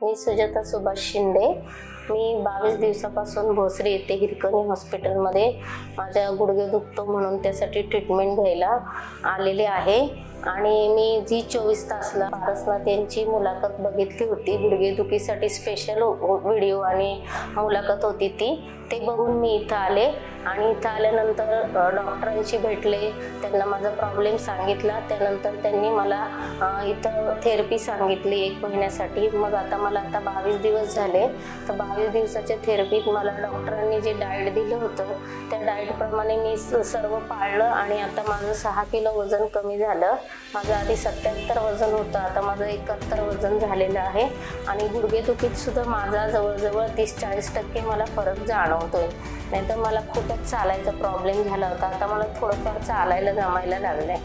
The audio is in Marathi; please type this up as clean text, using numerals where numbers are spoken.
मी सुजाता सुभाष शिंदे। मी 22 दिवसापासून भोसरी येथे हिरकणी हॉस्पिटलमध्ये माझ्या गुडघे दुखतो म्हणून त्यासाठी ट्रीटमेंट घ्यायला आलेले आहे। आणि मी जी 24 तासला पारसनाथ यांची मुलाखत बघितली होती। गुडघेदुखीसाठी स्पेशल व्हिडिओ आणि मुलाखत होती ती, ते बघून मी इथं आले आणि इथं आल्यानंतर डॉक्टरांशी भेटले, त्यांना माझा प्रॉब्लेम सांगितला। त्यानंतर त्यांनी मला इथं थेरपी सांगितली 1 महिन्यासाठी। मग आता मला 22 दिवस झाले। तर 22 दिवसाच्या थेरपीत मला डॉक्टरांनी जे डाएट दिलं होतं त्या डाएटप्रमाणे मी सर्व पाळलं आणि आता माझं 6 किलो वजन कमी झालं। माझं आधी 77 वजन होतं, आता माझं 71 वजन झालेलं आहे। आणि गुडघेदुखीत सुद्धा माझा जवळजवळ 30-40% मला फरक जाणवतोय। नाहीतर मला खूपच चालायचा प्रॉब्लेम झाला होता, आता मला थोडंफार चालायला जमायला लागलंय।